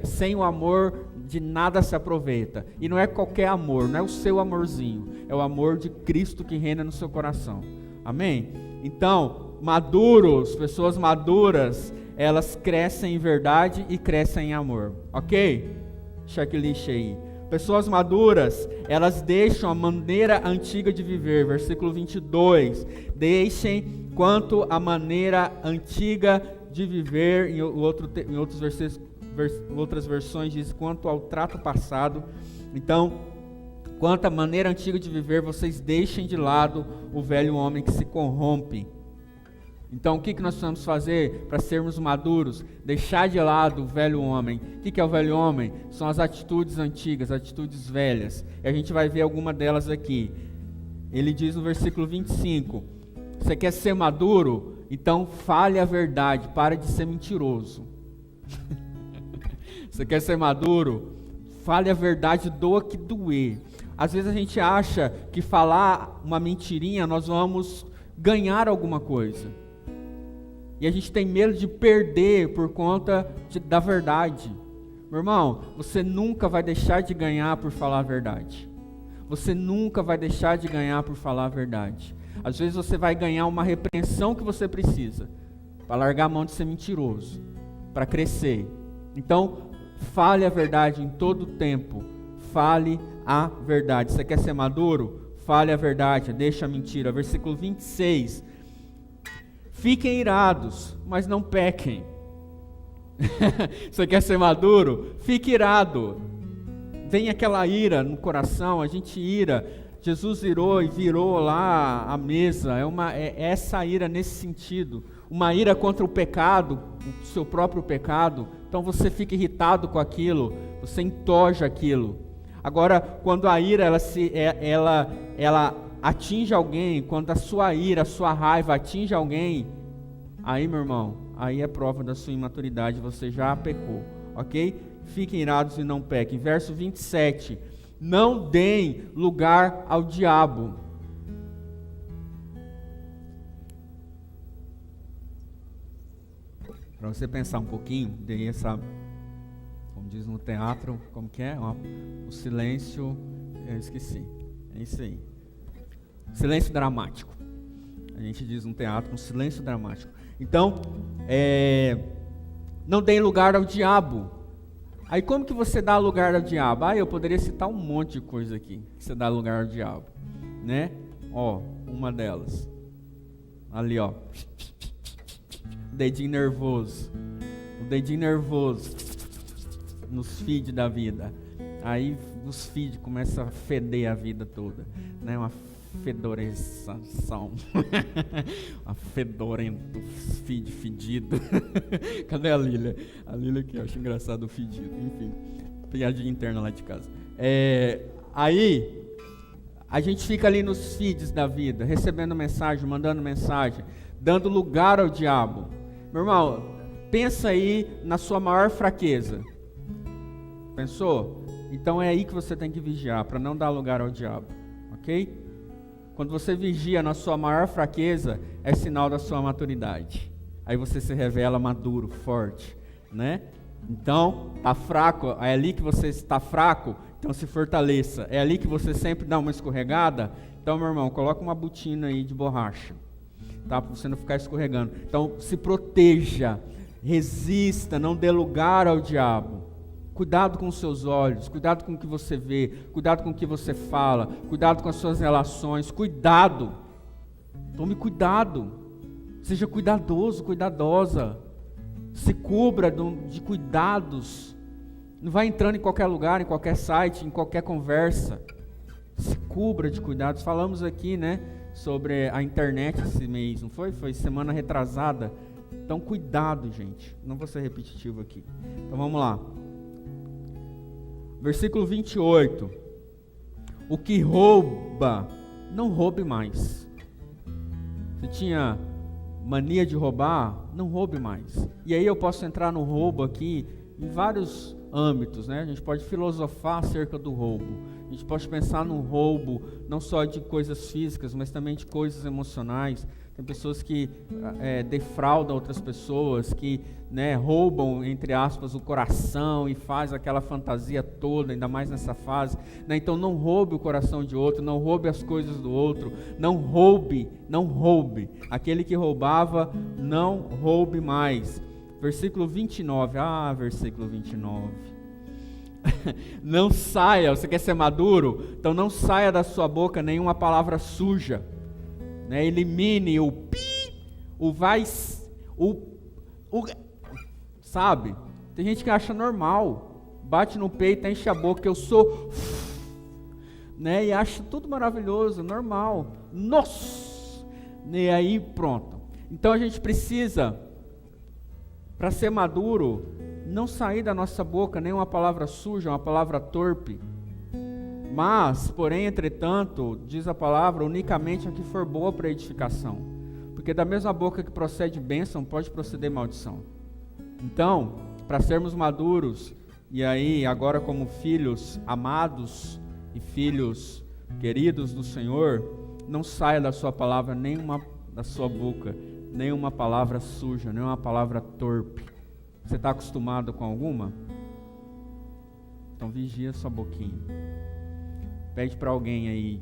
Speaker 1: sem o amor, de nada se aproveita. E não é qualquer amor, não é o seu amorzinho. É o amor de Cristo que reina no seu coração. Amém? Então, maduros, pessoas maduras, elas crescem em verdade e crescem em amor. Ok? Checklist aí. Pessoas maduras, elas deixam a maneira antiga de viver. Versículo 22. Deixem quanto a maneira antiga de viver. Em outros versículos, outras versões diz quanto ao trato passado. Então, quanto à maneira antiga de viver, vocês deixem de lado o velho homem que se corrompe. Então, o que nós precisamos fazer para sermos maduros? Deixar de lado o velho homem. O que é o velho homem? São as atitudes antigas, atitudes velhas. E a gente vai ver alguma delas aqui. Ele diz no versículo 25, você quer ser maduro? Então fale a verdade, pare de ser mentiroso. Você quer ser maduro? Fale a verdade, doa que doer. Às vezes a gente acha que falar uma mentirinha nós vamos ganhar alguma coisa. E a gente tem medo de perder por conta da verdade. Meu irmão, você nunca vai deixar de ganhar por falar a verdade. Você nunca vai deixar de ganhar por falar a verdade. Às vezes você vai ganhar uma repreensão que você precisa para largar a mão de ser mentiroso, para crescer. Então, fale a verdade em todo tempo. Fale a verdade. Você quer ser maduro? Fale a verdade, deixa a mentira. Versículo 26. Fiquem irados, mas não pequem. Você quer ser maduro? Fique irado. Vem aquela ira no coração, a gente ira. Jesus irou e virou lá a mesa. É essa ira nesse sentido. Uma ira contra o pecado, o seu próprio pecado. Então você fica irritado com aquilo, você entoja aquilo. Agora, quando a ira ela atinge alguém, quando a sua ira, a sua raiva atinge alguém, aí, meu irmão, aí é prova da sua imaturidade, você já pecou, ok? Fiquem irados e não pequem. Verso 27, não deem lugar ao diabo. Para você pensar um pouquinho, dei essa, como diz no teatro, como que é? O silêncio, eu esqueci, é isso aí. Silêncio dramático. A gente diz no teatro, um silêncio dramático. Então, não dê lugar ao diabo. Aí como que você dá lugar ao diabo? Eu poderia citar um monte de coisa aqui que você dá lugar ao diabo, né? Uma delas. Ali, dedinho nervoso. O dedinho nervoso nos feeds da vida. Aí os feeds começam a feder a vida toda, né? Uma fedorezação. Uma fedorento, feed fedido. Cadê a Lília? A Lília que eu acho engraçado o fedido. Enfim, piadinha interna lá de casa. Aí a gente fica ali nos feeds da vida, recebendo mensagem, mandando mensagem, dando lugar ao diabo. Meu irmão, pensa aí na sua maior fraqueza. Pensou? Então é aí que você tem que vigiar, para não dar lugar ao diabo, ok? Quando você vigia na sua maior fraqueza, é sinal da sua maturidade. Aí você se revela maduro, forte, né? Então, tá fraco, é ali que você está fraco, então se fortaleça. É ali que você sempre dá uma escorregada, então, meu irmão, coloca uma botina aí de borracha, tá? Para você não ficar escorregando. Então, se proteja, resista, não dê lugar ao diabo. Cuidado com os seus olhos, cuidado com o que você vê, cuidado com o que você fala, cuidado com as suas relações, cuidado. Tome cuidado, seja cuidadoso, cuidadosa. Se cubra de cuidados. Não vai entrando em qualquer lugar, em qualquer site, em qualquer conversa. Se cubra de cuidados. Falamos aqui, né, sobre a internet esse mês, não foi? Foi semana retrasada. Então, cuidado, gente. Não vou ser repetitivo aqui. Então, vamos lá. Versículo 28. O que rouba, não roube mais. Se tinha mania de roubar, não roube mais. E aí eu posso entrar no roubo aqui em vários âmbitos, né? A gente pode filosofar acerca do roubo. A gente pode pensar no roubo, não só de coisas físicas, mas também de coisas emocionais. Tem pessoas que defraudam outras pessoas, que roubam, entre aspas, o coração e faz aquela fantasia toda, ainda mais nessa fase. Então não roube o coração de outro, não roube as coisas do outro, não roube, não roube. Aquele que roubava, não roube mais. Versículo 29, versículo 29. Não saia, você quer ser maduro? Então não saia da sua boca nenhuma palavra suja. Elimine o pi, o vai, sabe? Tem gente que acha normal, bate no peito, enche a boca, eu sou, e acha tudo maravilhoso, normal. Nossa! E aí pronto. Então a gente precisa, para ser maduro, não sair da nossa boca nenhuma palavra suja, uma palavra torpe. Mas, porém, entretanto, diz a palavra, unicamente a que for boa para edificação. Porque da mesma boca que procede bênção, pode proceder maldição. Então, para sermos maduros, e aí agora como filhos amados e filhos queridos do Senhor, não saia da sua palavra nenhuma, da sua boca, nenhuma palavra suja, nenhuma palavra torpe. Você está acostumado com alguma? Então vigia sua boquinha. Pede para alguém aí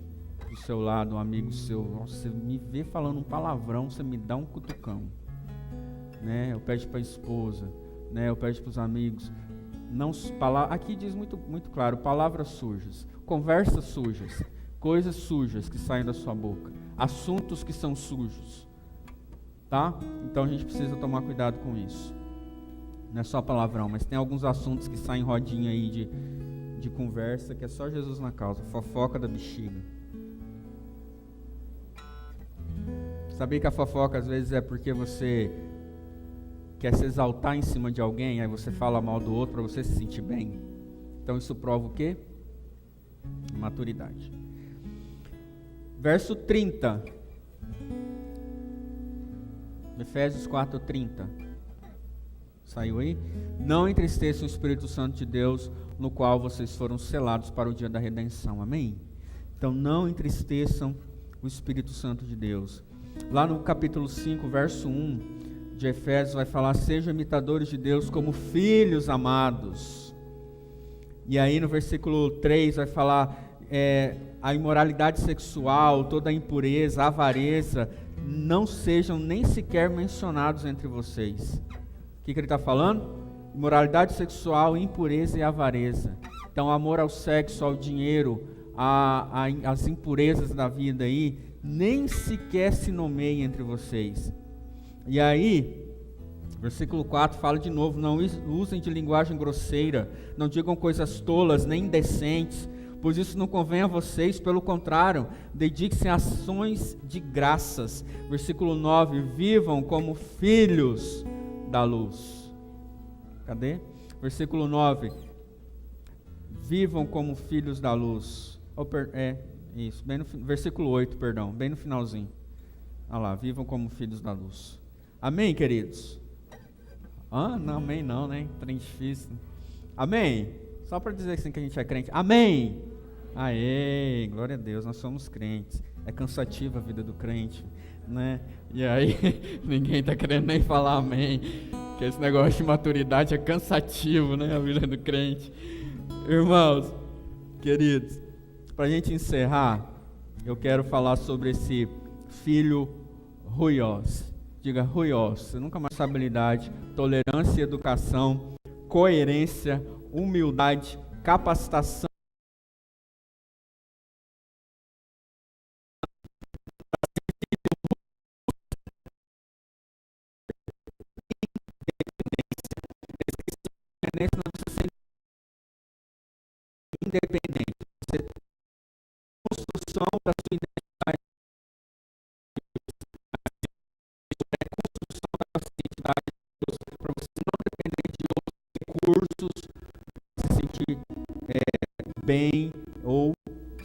Speaker 1: do seu lado, um amigo seu, você me vê falando um palavrão, você me dá um cutucão, Eu peço para a esposa, Eu peço para os amigos. Não, aqui diz muito, muito claro, palavras sujas, conversas sujas, coisas sujas que saem da sua boca, assuntos que são sujos, tá? Então a gente precisa tomar cuidado com isso. Não é só palavrão, mas tem alguns assuntos que saem rodinha aí de conversa, que é só Jesus na causa, fofoca da bexiga. Sabia que a fofoca às vezes é porque você quer se exaltar em cima de alguém, aí você fala mal do outro para você se sentir bem? Então isso prova o quê? Maturidade. Verso 30. Efésios 4:30. Saiu aí? Não entristeçam o Espírito Santo de Deus, no qual vocês foram selados para o dia da redenção. Amém? Então não entristeçam o Espírito Santo de Deus. Lá no capítulo 5, verso 1 de Efésios vai falar: sejam imitadores de Deus como filhos amados. E aí no versículo 3 vai falar a imoralidade sexual, toda a impureza, a avareza, não sejam nem sequer mencionados entre vocês. O que ele está falando? Imoralidade sexual, impureza e avareza. Então, amor ao sexo, ao dinheiro, às impurezas da vida aí, nem sequer se nomeiem entre vocês. E aí, versículo 4 fala de novo: não usem de linguagem grosseira, não digam coisas tolas nem indecentes, pois isso não convém a vocês, pelo contrário, dediquem-se a ações de graças. Versículo 9: vivam como filhos da luz. Cadê? Versículo 9. Vivam como filhos da luz. Isso. Versículo 8, perdão. Bem no finalzinho. Olha lá. Vivam como filhos da luz. Amém, queridos? Não, amém não, né? Trem difícil. Amém? Só para dizer assim que a gente é crente. Amém? Aê, glória a Deus, nós somos crentes. É cansativa a vida do crente, E aí, ninguém está querendo nem falar amém. Porque esse negócio de maturidade é cansativo, a vida do crente. Irmãos, queridos, para a gente encerrar, eu quero falar sobre esse filho ruios. Diga ruios. Você nunca mais sabe habilidade, tolerância e educação, coerência, humildade, capacitação. Independente, você tem construção da sua identidade, construção da sua identidade, para você não depender de outros recursos, se sentir bem ou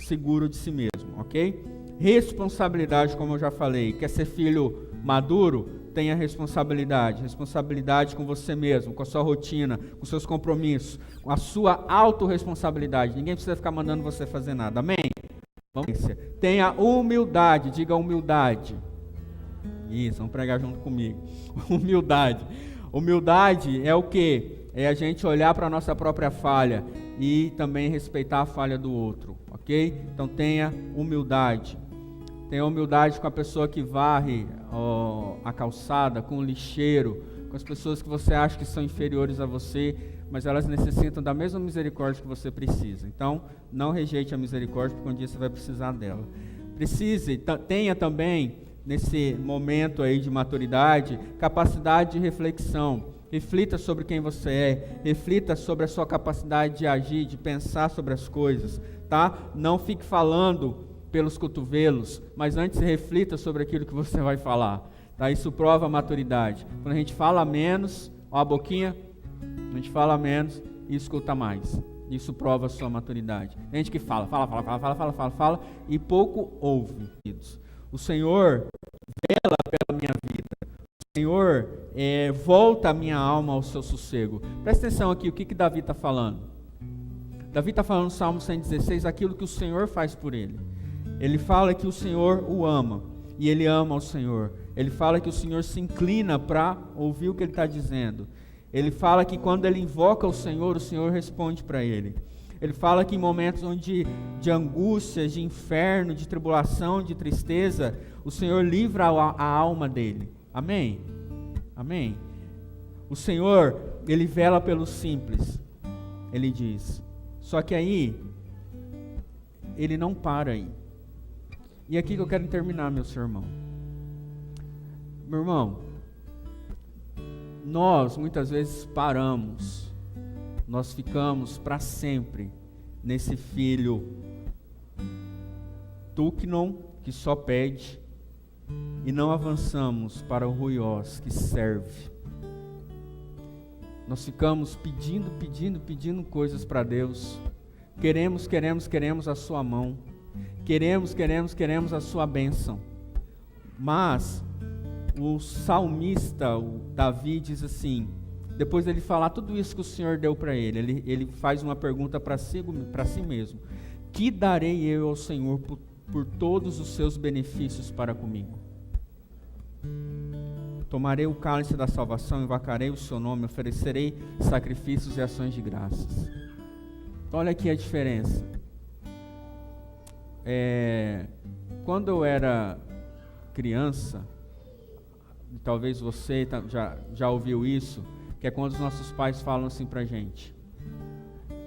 Speaker 1: seguro de si mesmo, ok? Responsabilidade, como eu já falei. Quer ser filho maduro? Tenha responsabilidade. Responsabilidade com você mesmo, com a sua rotina, com seus compromissos, com a sua autorresponsabilidade. Ninguém precisa ficar mandando você fazer nada, amém? Tenha humildade, diga humildade. Isso, vamos pregar junto comigo. Humildade. Humildade é o quê? É a gente olhar para a nossa própria falha e também respeitar a falha do outro, ok? Então tenha humildade. Tenha humildade com a pessoa que varre a calçada, com o lixeiro, com as pessoas que você acha que são inferiores a você, mas elas necessitam da mesma misericórdia que você precisa. Então, não rejeite a misericórdia, porque um dia você vai precisar dela. Tenha também, nesse momento aí de maturidade, capacidade de reflexão. Reflita sobre quem você é, reflita sobre a sua capacidade de agir, de pensar sobre as coisas, tá? Não fique falando pelos cotovelos, mas antes reflita sobre aquilo que você vai falar, tá? Isso prova a maturidade. Quando a gente fala menos, ó a boquinha, a gente fala menos e escuta mais. Isso prova a sua maturidade. Tem gente que fala e pouco ouve. O Senhor vela pela minha vida. O Senhor volta a minha alma ao seu sossego. Presta atenção aqui, o que Davi está falando? Davi está falando no Salmo 116, aquilo que o Senhor faz por ele. Ele fala que o Senhor o ama, e ele ama o Senhor. Ele fala que o Senhor se inclina para ouvir o que ele está dizendo. Ele fala que quando ele invoca o Senhor responde para ele. Ele fala que em momentos de angústia, de inferno, de tribulação, de tristeza, o Senhor livra a alma dele. Amém? Amém? O Senhor, ele vela pelo simples, ele diz. Só que aí, ele não para aí. E aqui que eu quero terminar, meu irmão. Meu irmão, nós muitas vezes paramos, nós ficamos para sempre nesse filho Tuknon, que só pede, e não avançamos para o Ruiós, que serve. Nós ficamos pedindo coisas para Deus. Queremos a sua mão. Queremos a sua bênção. Mas o salmista, o Davi, diz assim, depois dele falar tudo isso que o Senhor deu para ele faz uma pergunta para si mesmo. Que darei eu ao Senhor por todos os seus benefícios para comigo? Tomarei o cálice da salvação, invocarei o seu nome, oferecerei sacrifícios e ações de graças. Então, olha aqui a diferença. Quando eu era criança, talvez você já ouviu isso, que é quando os nossos pais falam assim pra gente: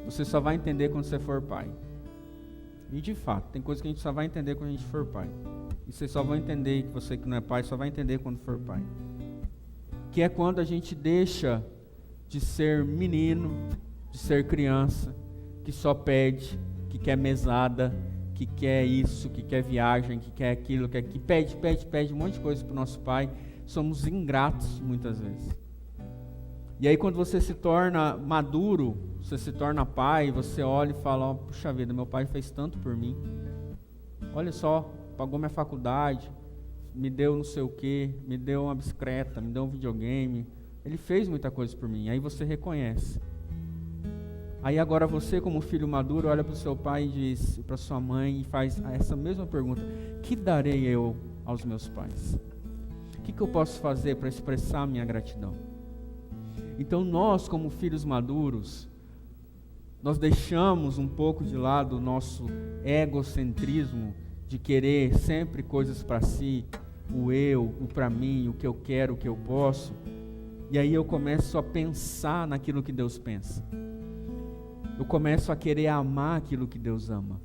Speaker 1: você só vai entender quando você for pai. E de fato, tem coisas que a gente só vai entender quando a gente for pai. E você só vai entender, que você que não é pai, só vai entender quando for pai. Que é quando a gente deixa de ser menino, de ser criança, que só pede, que quer mesada, que quer isso, que quer viagem, que quer aquilo, que pede um monte de coisa para o nosso pai. Somos ingratos muitas vezes. E aí quando você se torna maduro, você se torna pai, você olha e fala: puxa vida, meu pai fez tanto por mim. Olha só, pagou minha faculdade, me deu não sei o que, me deu uma bicicleta, me deu um videogame. Ele fez muita coisa por mim. Aí você reconhece. Aí agora você, como filho maduro, olha para o seu pai e diz, para sua mãe, e faz essa mesma pergunta: que darei eu aos meus pais? O que eu posso fazer para expressar a minha gratidão? Então nós, como filhos maduros, nós deixamos um pouco de lado o nosso egocentrismo de querer sempre coisas para si, o eu, o para mim, o que eu quero, o que eu posso. E aí eu começo a pensar naquilo que Deus pensa. Eu começo a querer amar aquilo que Deus ama.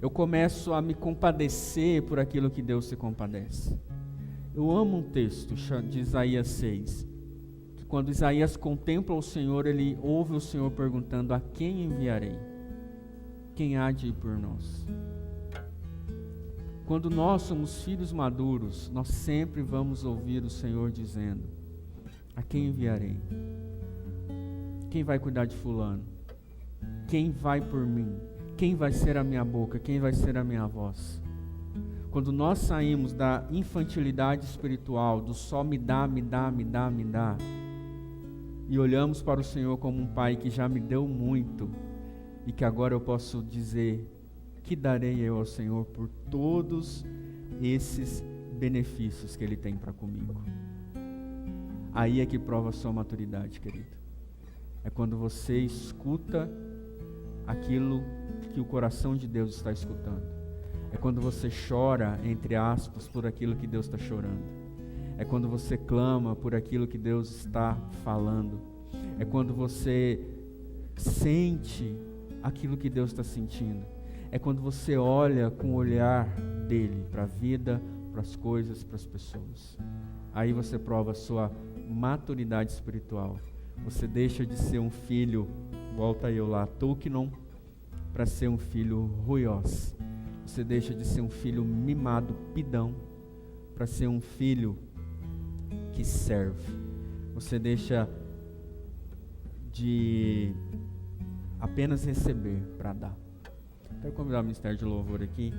Speaker 1: Eu começo a me compadecer por aquilo que Deus se compadece. Eu amo um texto de Isaías 6. Quando Isaías contempla o Senhor, ele ouve o Senhor perguntando: a quem enviarei? Quem há de ir por nós? Quando nós somos filhos maduros, nós sempre vamos ouvir o Senhor dizendo: a quem enviarei? Quem vai cuidar de fulano? Quem vai por mim? quem vai ser a minha boca? Quem vai ser a minha voz? Quando nós saímos da infantilidade espiritual, do só me dá, me dá, me dá, me dá, e olhamos para o Senhor como um Pai que já me deu muito, e que agora eu posso dizer, que darei eu ao Senhor por todos esses benefícios que Ele tem para comigo. Aí é que prova a sua maturidade, querido. É quando você escuta aquilo que o coração de Deus está escutando. É quando você chora, entre aspas, por aquilo que Deus está chorando. É quando você clama por aquilo que Deus está falando. É quando você sente aquilo que Deus está sentindo. É quando você olha com o olhar dele para a vida, para as coisas, para as pessoas. Aí você prova a sua maturidade espiritual. Você deixa de ser um filho, volta eu lá, Tolkien, para ser um filho ruiós. Você deixa de ser um filho mimado, pidão, para ser um filho que serve. Você deixa de apenas receber para dar. Quero convidar o Ministério de Louvor aqui.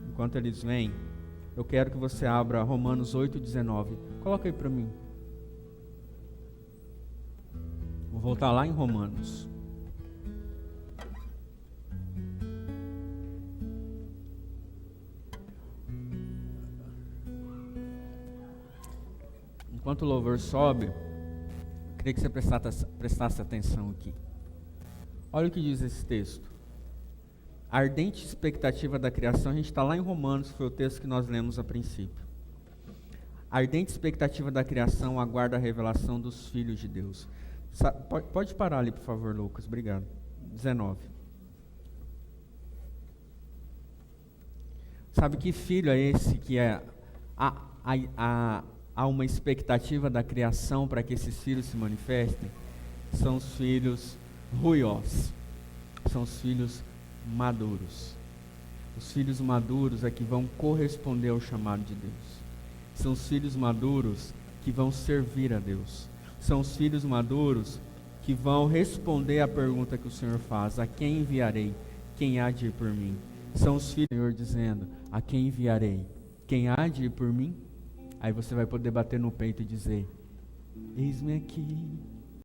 Speaker 1: Enquanto eles vêm, eu quero que você abra Romanos 8,19. Coloca aí para mim. Vou voltar lá em Romanos. Enquanto o louvor sobe, eu queria que você prestasse atenção aqui. Olha o que diz esse texto. A ardente expectativa da criação, a gente está lá em Romanos, foi o texto que nós lemos a princípio. A ardente expectativa da criação aguarda a revelação dos filhos de Deus. Pode parar ali, por favor, Lucas, obrigado. 19. Sabe que filho é esse que há uma expectativa da criação para que esses filhos se manifestem? São os filhos ruiós, são os filhos maduros. Os filhos maduros é que vão corresponder ao chamado de Deus. São os filhos maduros que vão servir a Deus. São os filhos maduros que vão responder à pergunta que o Senhor faz: a quem enviarei? Quem há de ir por mim? São os filhos do Senhor dizendo: a quem enviarei? Quem há de ir por mim? Aí você vai poder bater no peito e dizer: eis-me aqui,